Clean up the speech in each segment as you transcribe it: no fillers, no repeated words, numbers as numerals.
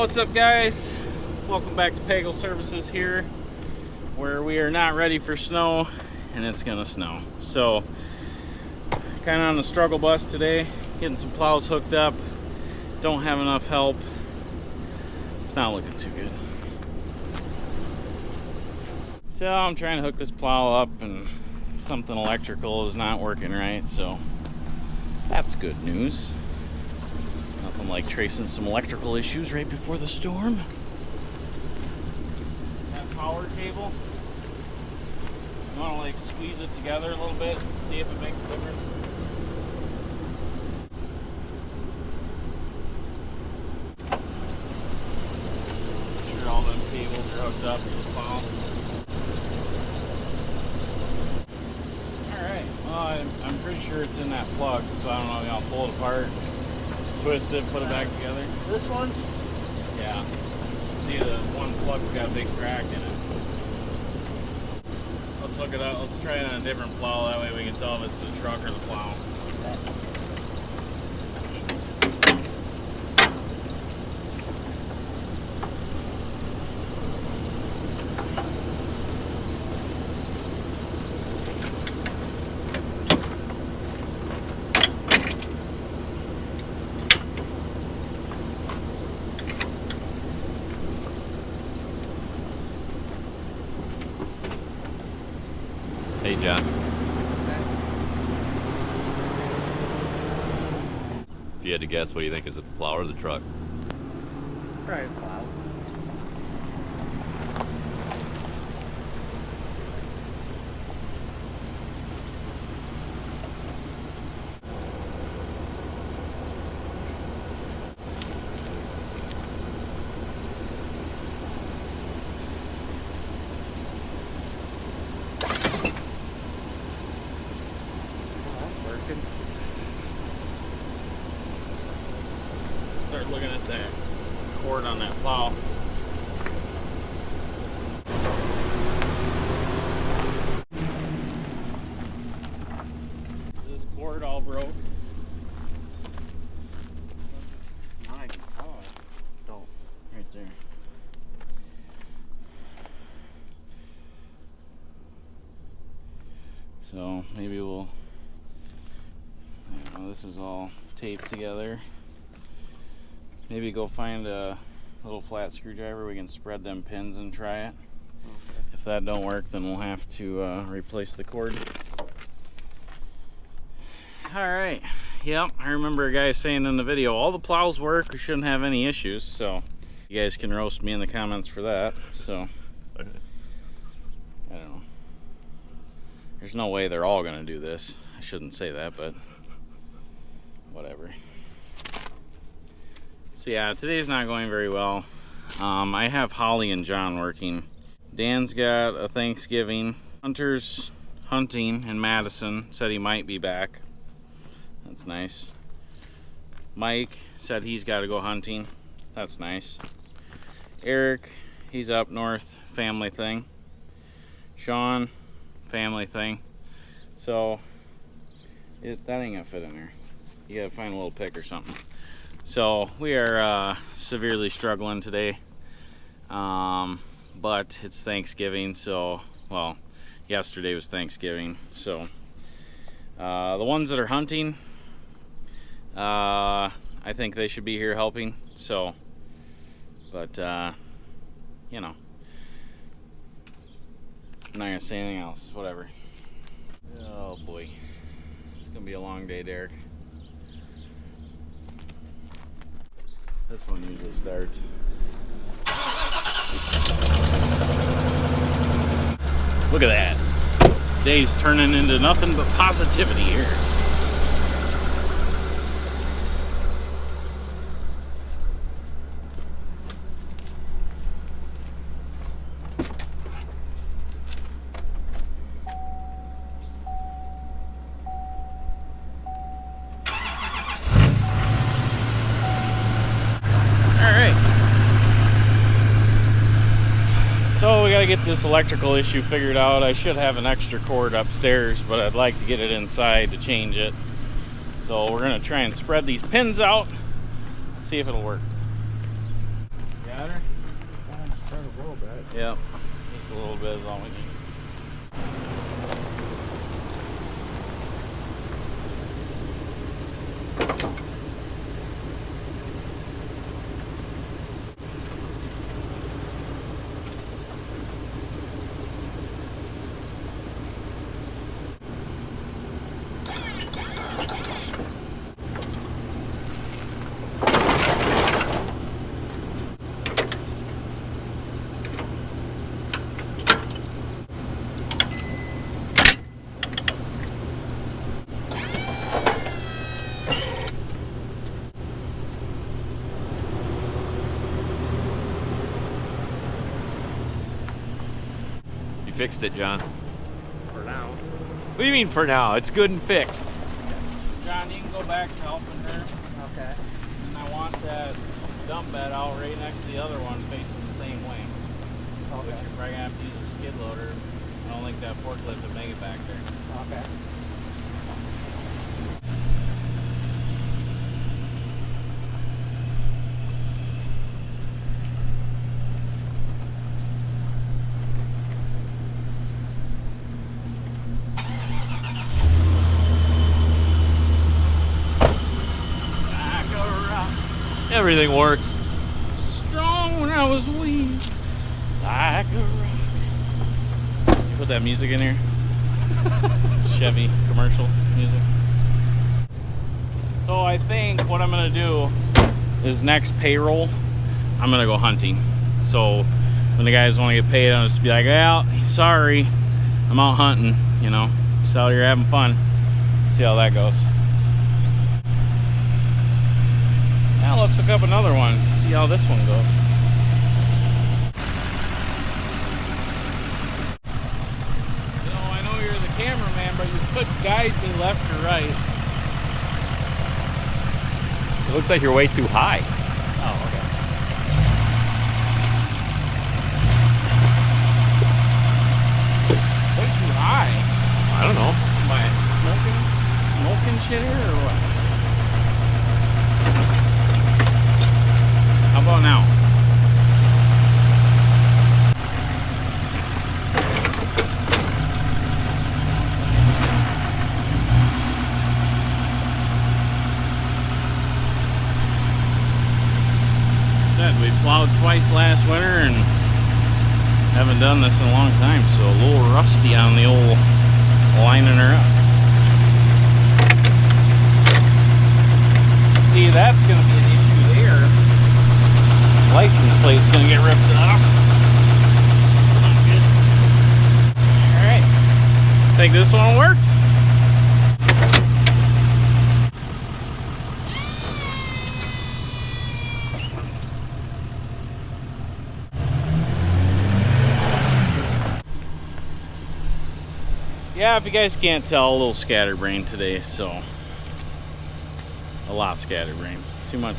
What's up, guys? Welcome back to Pagel Services here, where we are not ready for snow and it's gonna snow. So kind of on the struggle bus today, getting some plows hooked up. Don't have enough help. It's not looking too good. So I'm trying to hook this plow up and something electrical is not working right, so that's good news. Nothing like tracing some electrical issues right before the storm. That power cable, you want to like squeeze it together a little bit, see if it makes a difference. Make sure all them cables are hooked up to the plow. Alright, well I'm pretty sure it's in that plug, so I don't know, I'll pull it apart, twist it, put it back together. This one? Yeah. See, the one plug's got a big crack in it. Let's hook it up. Let's try it on a different plow. That way we can tell if it's the truck or the plow. Hey, John. If you had to guess, what do you think? Is it the plow or the truck? Probably plow. Start looking at that cord on that plow. Is this cord all broke? My God. Don't. Right there. So maybe we'll, this is all taped together. Maybe go find a little flat screwdriver. We can spread them pins and try it. Okay. If that don't work, then we'll have to replace the cord. Alright, yep, I remember a guy saying in the video, all the plows work, we shouldn't have any issues, so you guys can roast me in the comments for that. So I don't know. There's no way they're all gonna do this. I shouldn't say that, but whatever. So yeah, today's not going very well. I have Holly and John working. Dan's got a Thanksgiving. Hunter's hunting in Madison, said he might be back. That's nice. Mike said he's got to go hunting. That's nice. Eric, he's up north, family thing. Sean, family thing. So that ain't gonna fit in there. You gotta find a little pick or something. So we are severely struggling today, but it's Thanksgiving, so, well, yesterday was Thanksgiving, so the ones that are hunting, I think they should be here helping, so, but, you know, I'm not gonna say anything else, whatever. Oh boy, it's gonna be a long day, Derek. This one usually starts. Look at that. Day's turning into nothing but positivity here. So we gotta get this electrical issue figured out. I should have an extra cord upstairs, but I'd like to get it inside to change it. So we're gonna try and spread these pins out, see if it'll work. A little bit. Yep, just a little bit is all we need. Fixed it, John. For now. What do you mean for now? It's good and fixed. John, you can go back to helping her. Okay. And I want that dump bed out right next to the other one facing the same way. Which Okay. you're probably gonna have to use a skid loader. I don't think that forklift would make it back there. Okay. Everything works. Strong when I was weak, like a rock. Put that music in here. Chevy commercial music. So I think what I'm gonna do is next payroll, I'm gonna go hunting. So when the guys want to get paid, I'll just be like, well, sorry, I'm out hunting, you know. So out here having fun. See how that goes. Now let's hook up another one, see how this one goes. You know, I know you're the cameraman, but you could guide me left or right. It looks like you're way too high. Oh, okay. Way too high. I don't know. Am I smoking shit here or what? How about now? Said we plowed twice last winter and haven't done this in a long time, so a little rusty on the old lining her up. See, that's going to be an issue there. License plate's going to get ripped up. It's not good. Alright. Think this one will work? Yeah, if you guys can't tell, a little scatterbrain today, so a lot scatterbrain. Too much,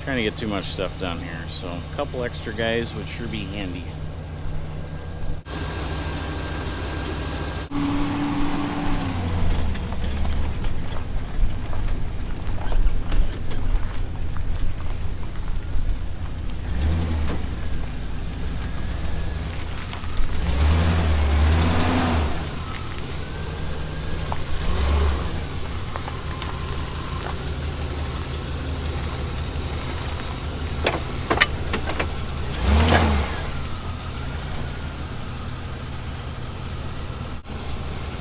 trying to get too much stuff done here, so a couple extra guys would sure be handy.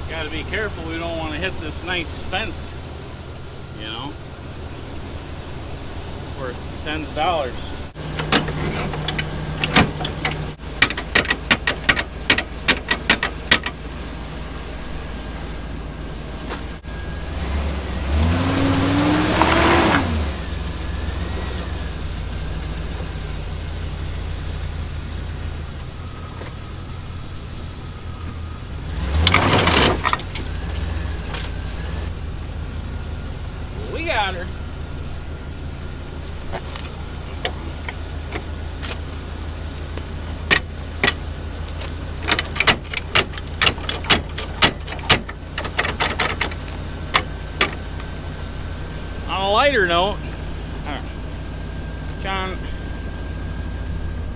Got to be careful, we don't want to hit this nice fence, you know. It's worth tens of dollars. We got her. On a lighter note, John,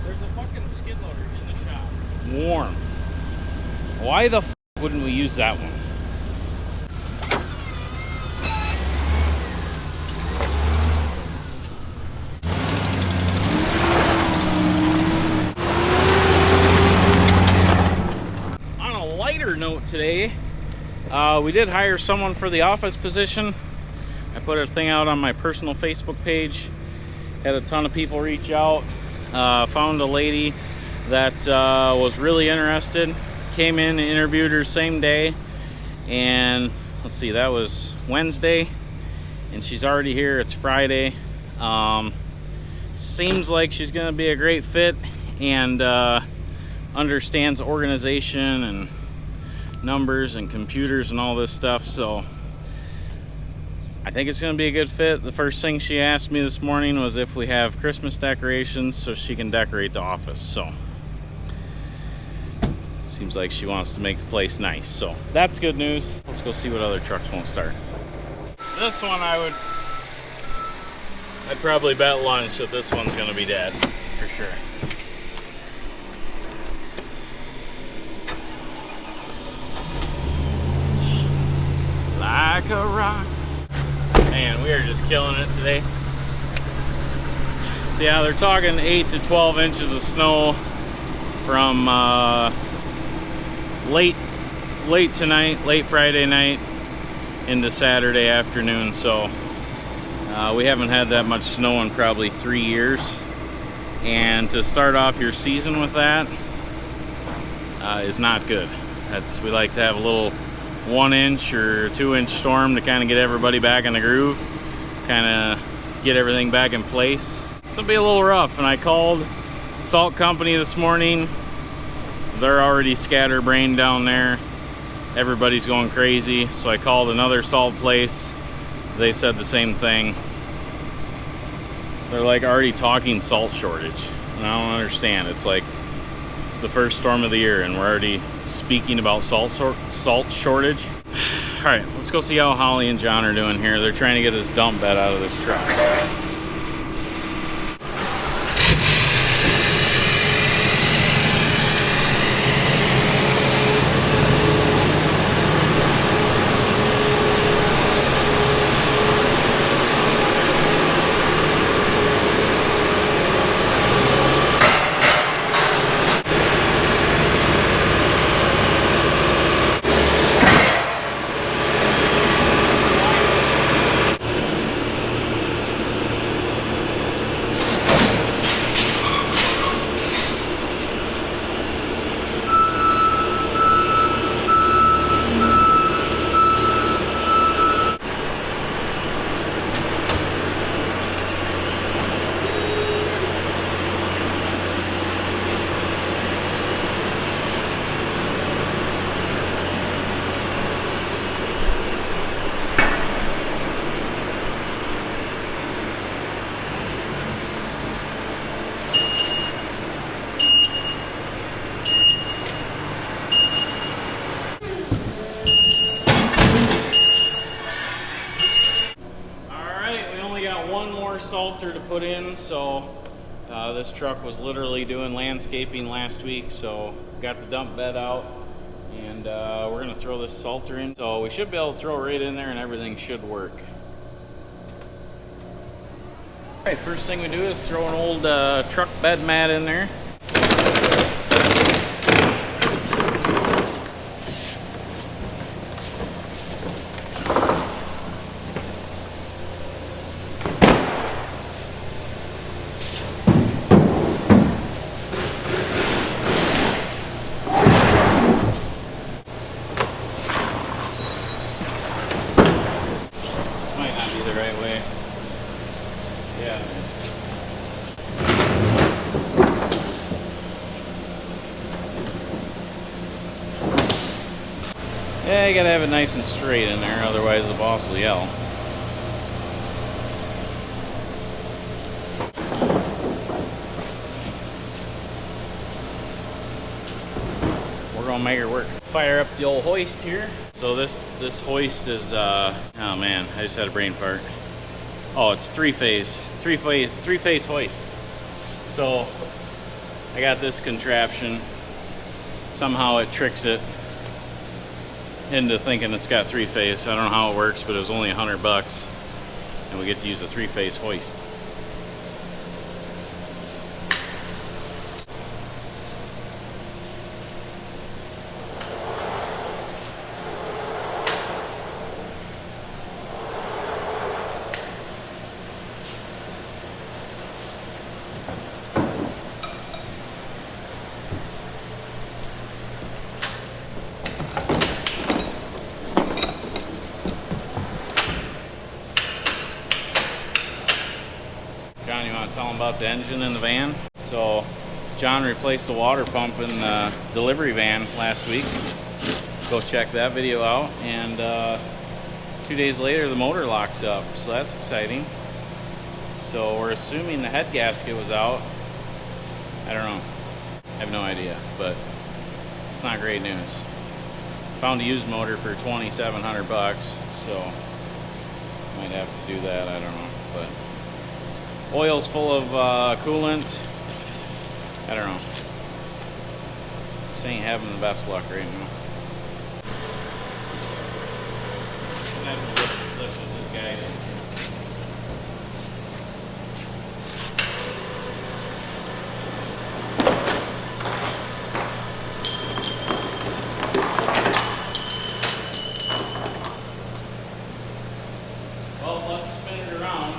there's a fucking freaking skid loader in the shop. Warm. Why the f wouldn't we use that one? On a lighter note today, we did hire someone for the office position. I put a thing out on my personal Facebook page. Had a ton of people reach out. Found a lady that was really interested. Came in and interviewed her same day. And let's see, that was Wednesday. And she's already here. It's Friday. Seems like she's going to be a great fit and understands organization and numbers and computers and all this stuff. So I think it's going to be a good fit. The first thing she asked me this morning was if we have Christmas decorations so she can decorate the office. So seems like she wants to make the place nice. So that's good news. Let's go see what other trucks won't start. This one I'd probably bet lunch that this one's going to be dead for sure. Like a rock. Man, we are just killing it today. So yeah, they're talking 8 to 12 inches of snow from late tonight, late Friday night into Saturday afternoon. So we haven't had that much snow in probably 3 years. And to start off your season with that is not good. We like to have a little 1 inch or 2 inch storm to kind of get everybody back in the groove, kind of get everything back in place. It's gonna be a little rough. And I called Salt Company this morning. They're already scatterbrained down there. Everybody's going crazy. So I called another salt place. They said the same thing. They're like already talking salt shortage. And I don't understand. It's like the first storm of the year and we're already speaking about salt shortage. All right, let's go see how Holly and John are doing here. They're trying to get this dump bed out of this truck. Salter to put in, so this truck was literally doing landscaping last week, so got the dump bed out and we're gonna throw this salter in, so we should be able to throw it right in there and everything should work. All right, first thing we do is throw an old truck bed mat in there. Yeah, you gotta have it nice and straight in there, otherwise the boss will yell. We're gonna make it work. Fire up the old hoist here. So this hoist is oh man, I just had a brain fart. Oh, it's three phase hoist. So I got this contraption. Somehow it tricks it into thinking it's got three-phase. I don't know how it works, but it was only $100, and we get to use a three-phase hoist. John, you want to tell them about the engine in the van? So, John replaced the water pump in the delivery van last week. Go check that video out. And 2 days later, the motor locks up, so that's exciting. So we're assuming the head gasket was out. I don't know. I have no idea, but it's not great news. Found a used motor for $2,700, so might have to do that. I don't know, but. Oil's full of coolant. I don't know. This ain't having the best luck right now. I have to lift with this guy. Well, let's spin it around.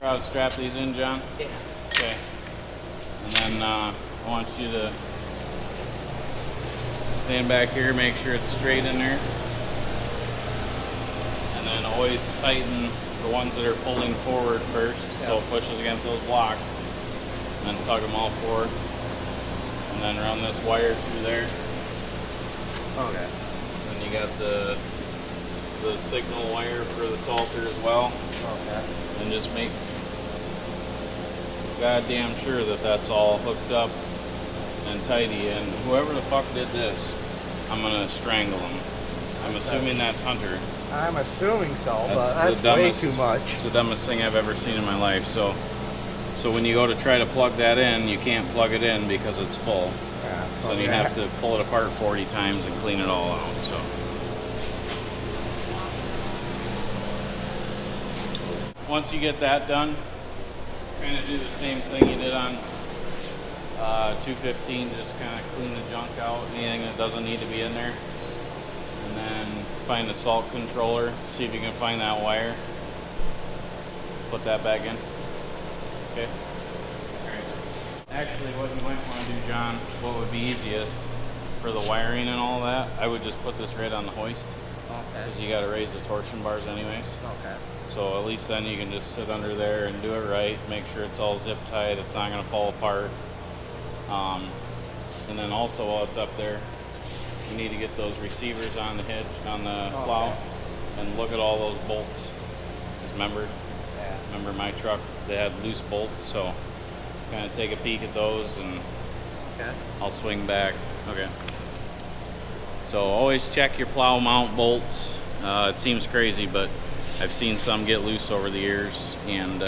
Proud to strap these in, John? Yeah. Okay. And then I want you to stand back here, make sure it's straight in there. And then always tighten the ones that are pulling forward first, so it pushes against those blocks. And then tug them all forward. And then run this wire through there. Okay. And you got the signal wire for the salter as well. Okay. And just make goddamn sure that that's all hooked up and tidy. And whoever the fuck did this, I'm gonna strangle him. I'm assuming that's Hunter. I'm assuming so, That's but the that's dumbest, way too much. It's the dumbest thing I've ever seen in my life. So when you go to try to plug that in, you can't plug it in because it's full. Yeah, So then you have to pull it apart 40 times and clean it all out. So. Once you get that done, kind of do the same thing you did on 215, just kind of clean the junk out, anything that doesn't need to be in there. And then find the salt controller, see if you can find that wire. Put that back in. Okay? Alright. Actually, what you might want to do, John, what would be easiest for the wiring and all that, I would just put this right on the hoist. Okay. Because you got to raise the torsion bars anyways. Okay. So at least then you can just sit under there and do it right, make sure it's all zip tight, it's not going to fall apart. And then also while it's up there, you need to get those receivers on the hitch, on the plow, and look at all those bolts. Because remember my truck, they had loose bolts, so kind of take a peek at those and I'll swing back. Okay. So always check your plow mount bolts. It seems crazy, but I've seen some get loose over the years, and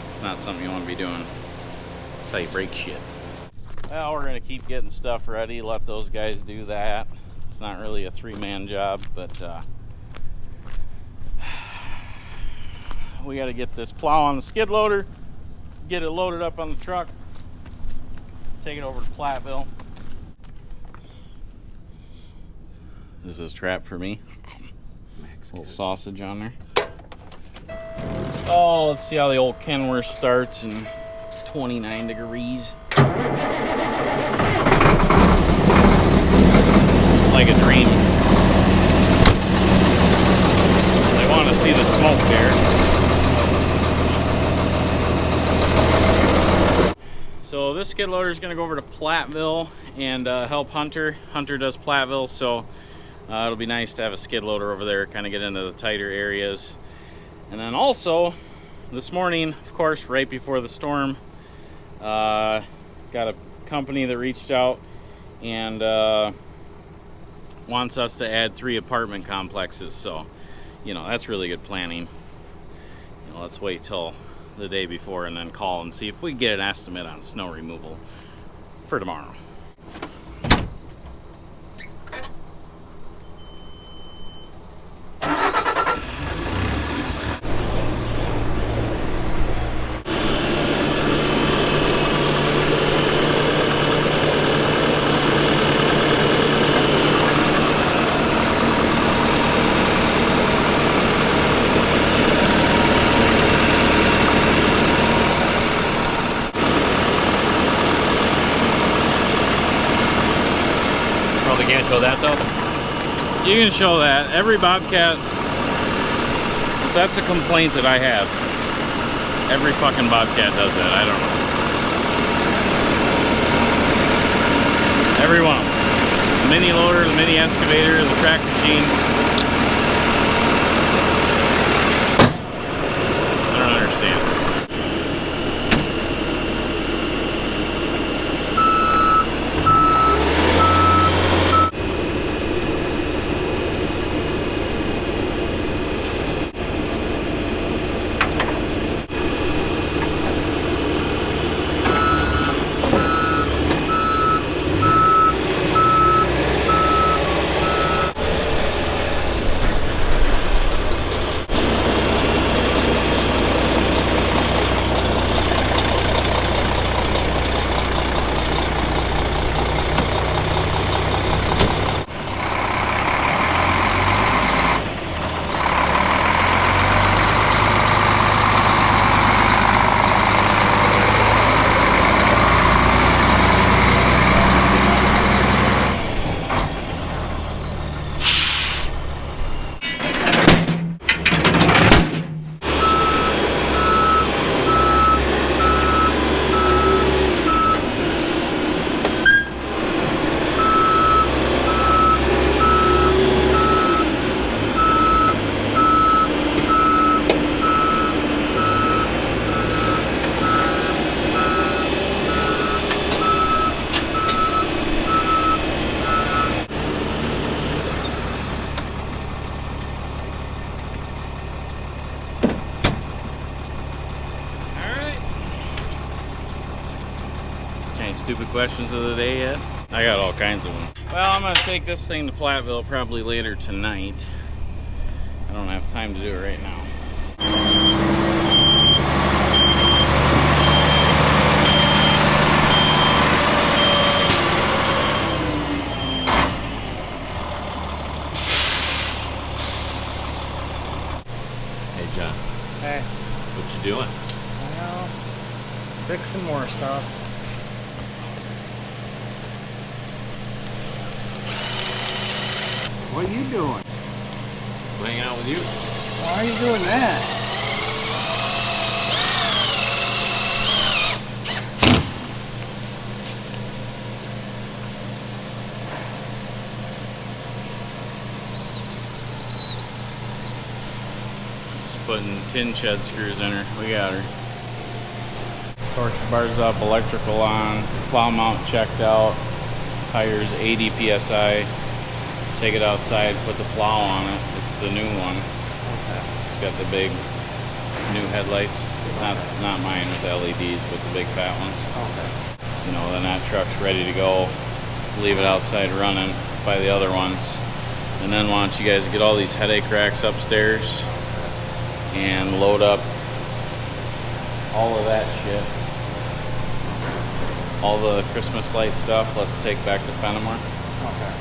it's not something you want to be doing. That's how you break shit. Well, we're going to keep getting stuff ready, let those guys do that. It's not really a three-man job, but we got to get this plow on the skid loader, get it loaded up on the truck, take it over to Platteville. This is a trap for me. A little sausage on there. Oh, let's see how the old Kenworth starts in 29 degrees. It's like a dream. I want to see the smoke there. So this skid loader is going to go over to Platteville and help Hunter. Hunter does Platteville, so it'll be nice to have a skid loader over there, kind of get into the tighter areas. And then also, this morning, of course, right before the storm, got a company that reached out and wants us to add 3 apartment complexes. So, you know, that's really good planning. You know, let's wait till the day before and then call and see if we get an estimate on snow removal for tomorrow. Can't show that though? You can show that. Every Bobcat, if that's a complaint that I have, every fucking Bobcat does that. I don't know. Every one of them. The mini loader, the mini excavator, the track machine. I don't understand. Any stupid questions of the day yet? I got all kinds of them. Well, I'm gonna take this thing to Platteville probably later tonight. I don't have time to do it right now. Hey John, Hey, what you doing? well, fix some more stuff. What are you doing? I'm hanging out with you. Why are you doing that? Just putting tin shed screws in her. We got her. Torque bars up, electrical on, plow mount checked out, tires 80 psi. Take it outside, put the plow on it. It's the new one. Okay. It's got the big new headlights. Not mine with LEDs, but the big fat ones. Okay. You know, then that truck's ready to go. Leave it outside running by the other ones. And then why don't you guys get all these headache racks upstairs and load up all of that shit. all the Christmas light stuff, let's take back to Fenimore. Okay.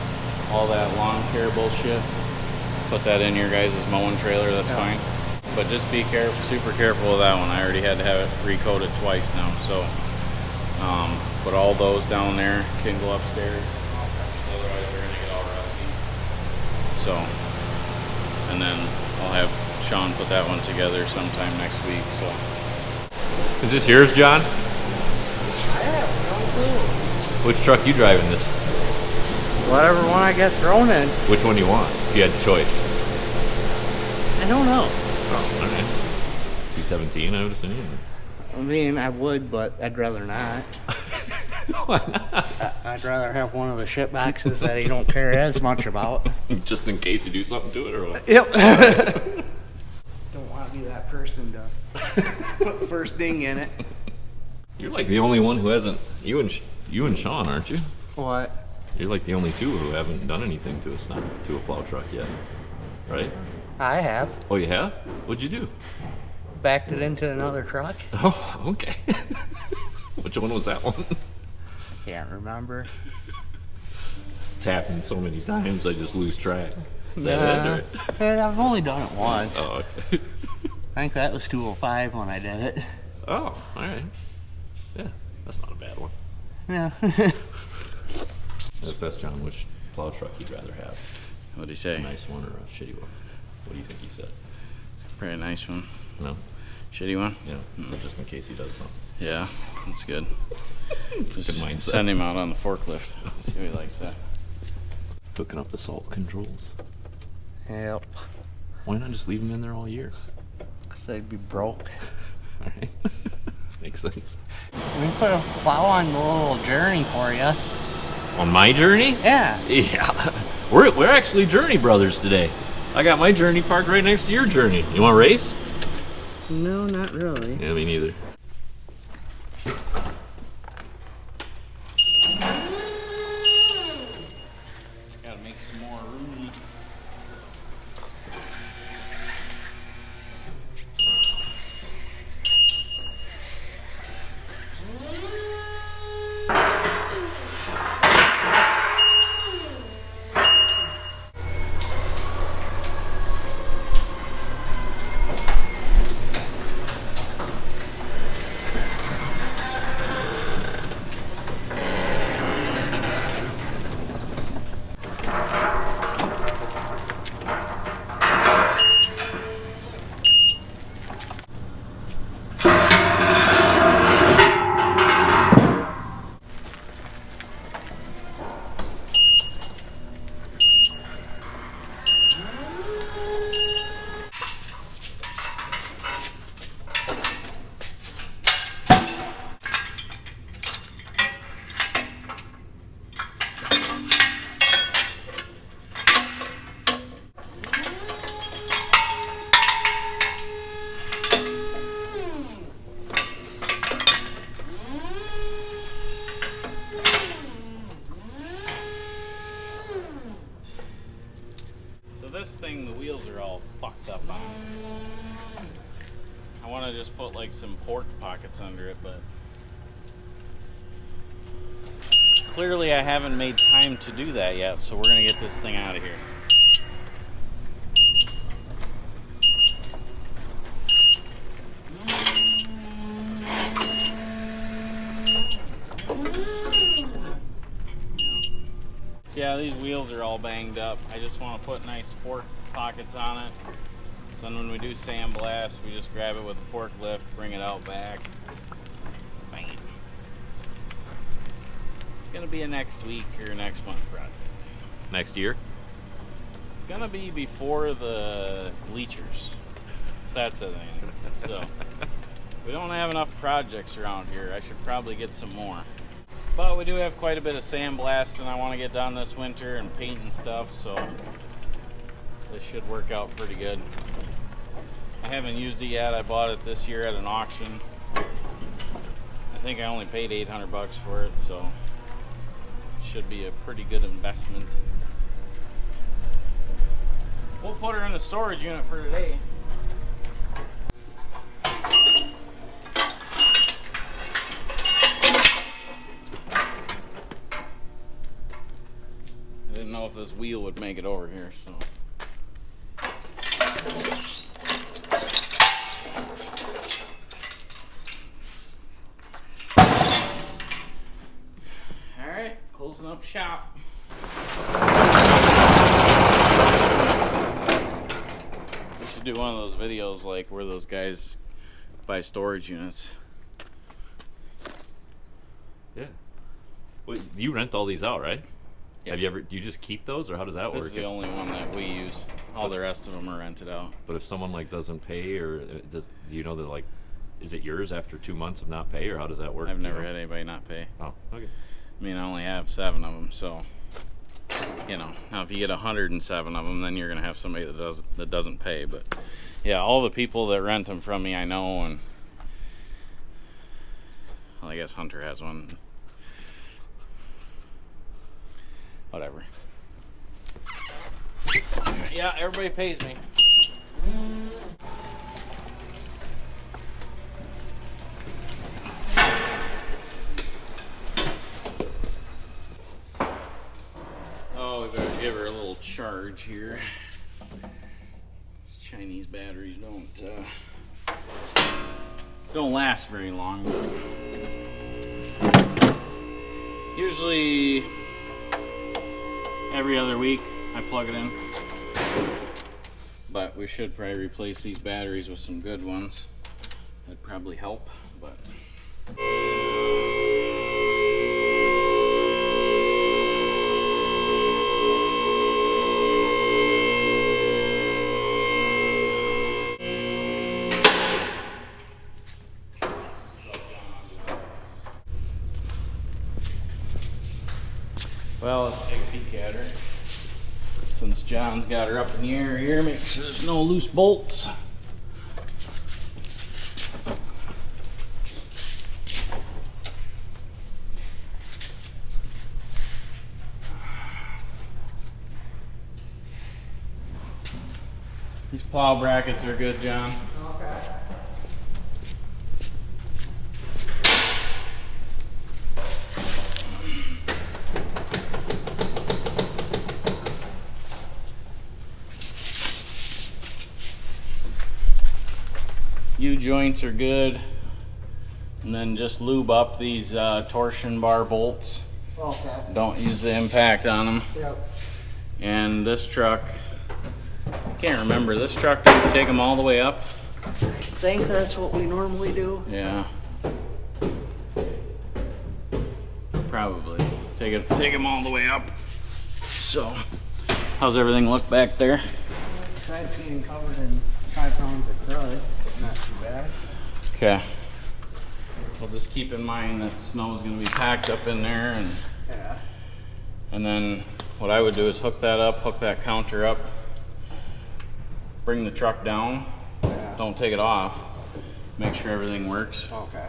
All that lawn care bullshit, put that in your guys' mowing trailer, that's fine. But just be careful, super careful with that one. I already had to have it recoated twice now, so put all those down there, can go upstairs. Otherwise they're gonna get all rusty. So, and then I'll have Sean put that one together sometime next week, so. Is this yours, John? I have no clue. Which truck you driving this? Whatever one I get thrown in. Which one do you want? If you had the choice. I don't know. Oh, all right. 217, I would assume. I mean, I would, but I'd rather not. Why not? I'd rather have one of the shit boxes that he don't care as much about. Just in case you do something to it, or what? Yep. Don't want to be that person to put the first ding in it. You're like the only one who hasn't. You and Sean, aren't you? What? You're like the only two who haven't done anything to a plow truck yet, right? I have. Oh, you have? What'd you do? Backed it into another truck. Oh, okay. Which one was that one? Can't remember. It's happened so many times, I just lose track. Is Nah, that it, or? I've only done it once. Oh, okay. I think that was 205 when I did it. Oh, all right. Yeah, that's not a bad one. Yeah. That's John. Which plow truck he'd rather have? What'd he A say? nice one or a shitty one? What do you think he said? Probably a nice one. No? Shitty one? Yeah. So just in case he does something. Yeah, that's good. It's a good Just mindset. send him out on the forklift. See what he likes that. Hooking up the salt controls. Yep. Why not just leave them in there all year? 'Cause they'd be broke. All right. Makes sense. We can put a plow on the little journey for you. On my journey? Yeah. Yeah. We're actually Journey brothers today. I got my Journey parked right next to your Journey. You want to race? No, not really. Yeah, me neither. Gotta make some more room. This thing, the wheels are all fucked up on it. I want to just put like some fork pockets under it, but clearly I haven't made time to do that yet, so we're gonna get this thing out of here. Yeah, these wheels are all banged up. I just want to put nice fork pockets on it. So then when we do sandblast, we just grab it with a forklift, bring it out back. Bang. It's going to be a next week or next month project. Next year? It's going to be before the bleachers, if that's a thing. So, we don't have enough projects around here. I should probably get some more. But we do have quite a bit of sandblasting I want to get done this winter and paint and stuff, so this should work out pretty good. I haven't used it yet. I bought it this year at an auction. I think I only paid 800 bucks for it, so it should be a pretty good investment. We'll put her in the storage unit for today. if this wheel would make it over here, so. Alright, closing up shop. We should do one of those videos like where those guys buy storage units. Yeah. Well, you rent all these out, right? Yep. Have you ever? Do you just keep those, or how does that work? This is the only one that we use. All the rest of them are rented out. But if someone like doesn't pay, or do you know that like, is it yours after 2 months of not pay, or how does that work? I've never had anybody not pay. Oh, okay. I mean, I only have 7 of them, so you know. Now, if you get 107 of them, then you're gonna have somebody that doesn't pay. But yeah, all the people that rent them from me, I know, and well, I guess Hunter has one. Whatever. Yeah, everybody pays me. Oh, we better give her a little charge here. These Chinese batteries don't last very long. Usually every other week I plug it in, but we should probably replace these batteries with some good ones. That'd probably help, but well, let's take a peek at her. Since John's got her up in the air here, make sure there's no loose bolts. These plow brackets are good, John. Okay. U-joints are good, and then just lube up these torsion bar bolts. Okay. Don't use the impact on them. Yep. And this truck, I can't remember, this truck, do you take them all the way up? I think that's what we normally do. Yeah. Probably. Take them all the way up. So, how's everything look back there? Besides being covered in 5 pounds of crud, not too bad. Okay. Well, just keep in mind that snow's gonna be packed up in there, Yeah. and then what I would do is hook that up, hook that counter up, bring the truck down, Yeah. don't take it off, make sure everything works, Okay.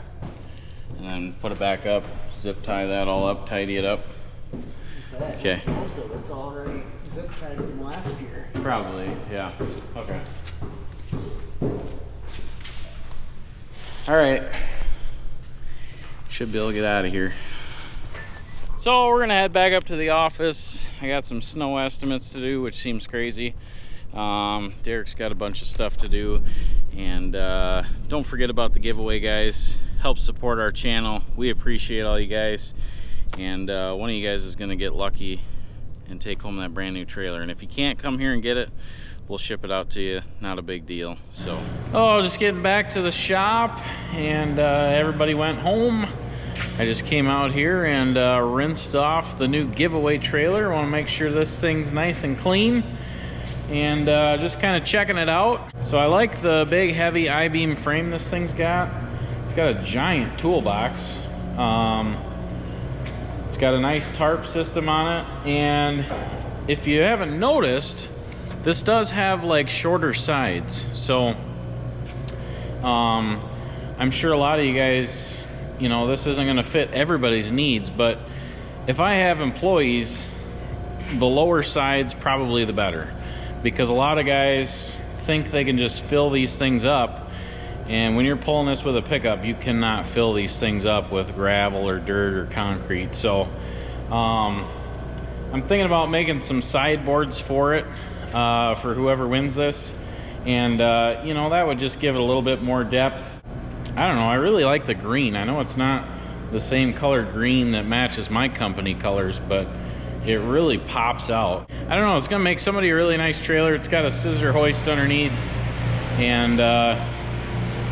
and then put it back up, zip tie that all up, tidy it up. Okay. Most of it's already zip tied from last year. Probably, yeah. Okay. All right. Should be able to get out of here. So we're gonna head back up to the office. I got some snow estimates to do, which seems crazy. Derek's got a bunch of stuff to do, and don't forget about the giveaway, guys. Help support our channel. We appreciate all you guys, and one of you guys is gonna get lucky and take home that brand new trailer. And if you can't come here and get it, we'll ship it out to you. Not a big deal. So, just getting back to the shop, and everybody went home. I just came out here and rinsed off the new giveaway trailer. I want to make sure this thing's nice and clean, and just kind of checking it out. So I like the big heavy I-beam frame this thing's got. It's got a giant toolbox. It's got a nice tarp system on it, and if you haven't noticed, this does have like shorter sides. So I'm sure a lot of you guys, you know, this isn't going to fit everybody's needs, but if I have employees, the lower side's probably the better, because a lot of guys think they can just fill these things up, and when you're pulling this with a pickup, you cannot fill these things up with gravel or dirt or concrete. So I'm thinking about making some sideboards for it, for whoever wins this. And, you know, that would just give it a little bit more depth. I don't know, I really like the green. I know it's not the same color green that matches my company colors, but it really pops out. I don't know, it's gonna make somebody a really nice trailer. It's got a scissor hoist underneath, and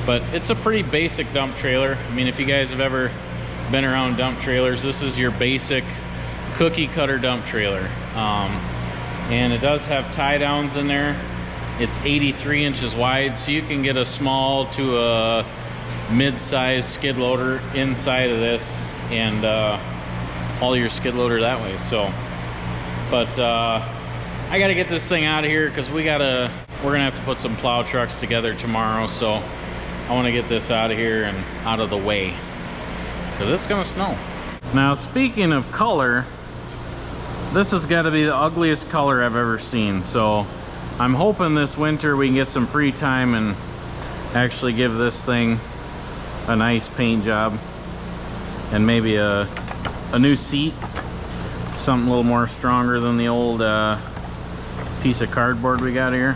but it's a pretty basic dump trailer. I mean, if you guys have ever been around dump trailers, this is your basic cookie cutter dump trailer. And it does have tie downs in there. It's 83 inches wide, so you can get a small to a mid-size skid loader inside of this and haul your skid loader that way. So, but I gotta get this thing out of here because we're gonna have to put some plow trucks together tomorrow. So I want to get this out of here and out of the way because it's gonna snow. Now, speaking of color, this has got to be the ugliest color I've ever seen. So I'm hoping this winter we can get some free time and actually give this thing a nice paint job and maybe a new seat, something a little more stronger than the old piece of cardboard we got here.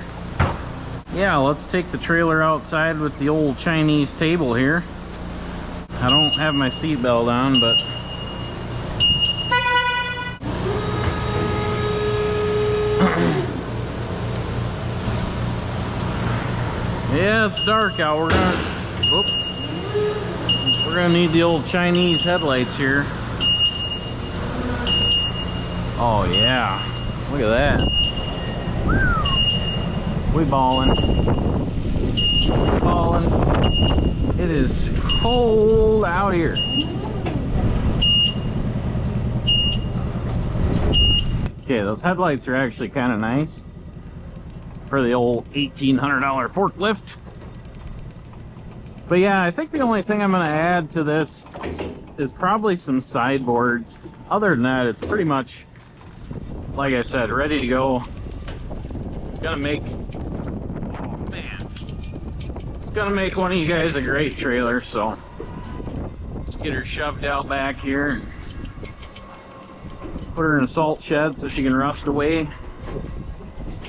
Yeah, let's take the trailer outside with the old Chinese table here. I don't have my seatbelt on, but yeah, it's dark out. We're gonna need the old Chinese headlights here. Oh yeah, look at that. We ballin'. It is cold out here. Okay, those headlights are actually kind of nice for the old $1,800 forklift. But yeah, I think the only thing I'm going to add to this is probably some sideboards. Other than that, it's pretty much, like I said, ready to go. It's going to make, oh man, it's going to make one of you guys a great trailer. So let's get her shoved out back here. Put her in a salt shed so she can rust away.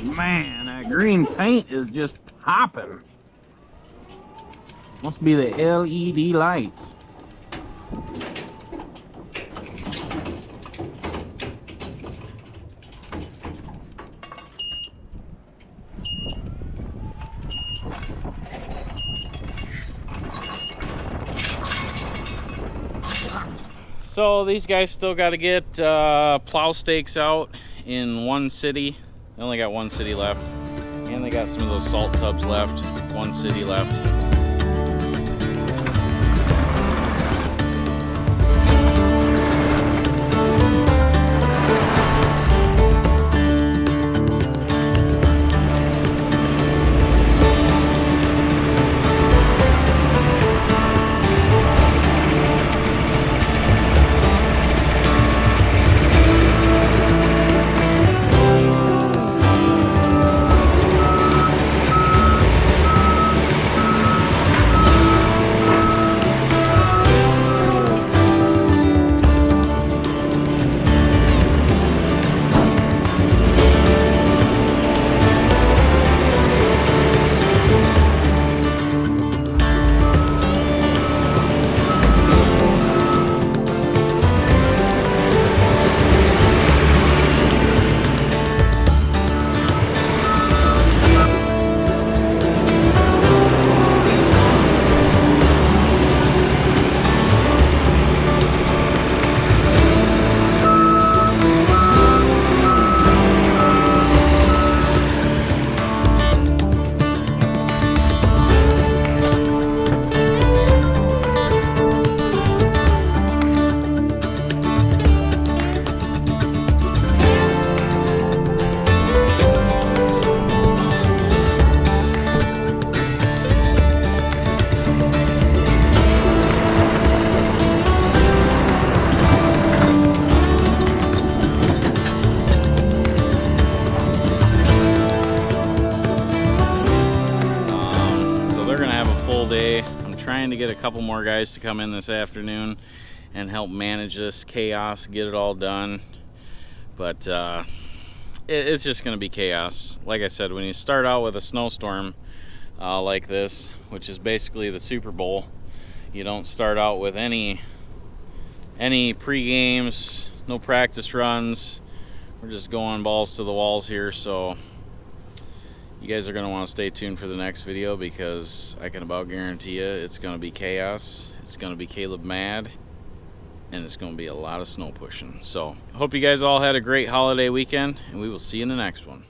Man, that green paint is just popping. Must be the LED lights. So these guys still got to get plow stakes out in one city. They only got one city left. And they got some of those salt tubs left. One city left. To get a couple more guys to come in this afternoon and help manage this chaos, get it all done. But it's just going to be chaos. Like I said, when you start out with a snowstorm like this, which is basically the Super Bowl, you don't start out with any pre-games, no practice runs. We're just going balls to the walls here, so you guys are going to want to stay tuned for the next video, because I can about guarantee you it's going to be chaos. It's going to be Caleb mad, and it's going to be a lot of snow pushing. So I hope you guys all had a great holiday weekend, and we will see you in the next one.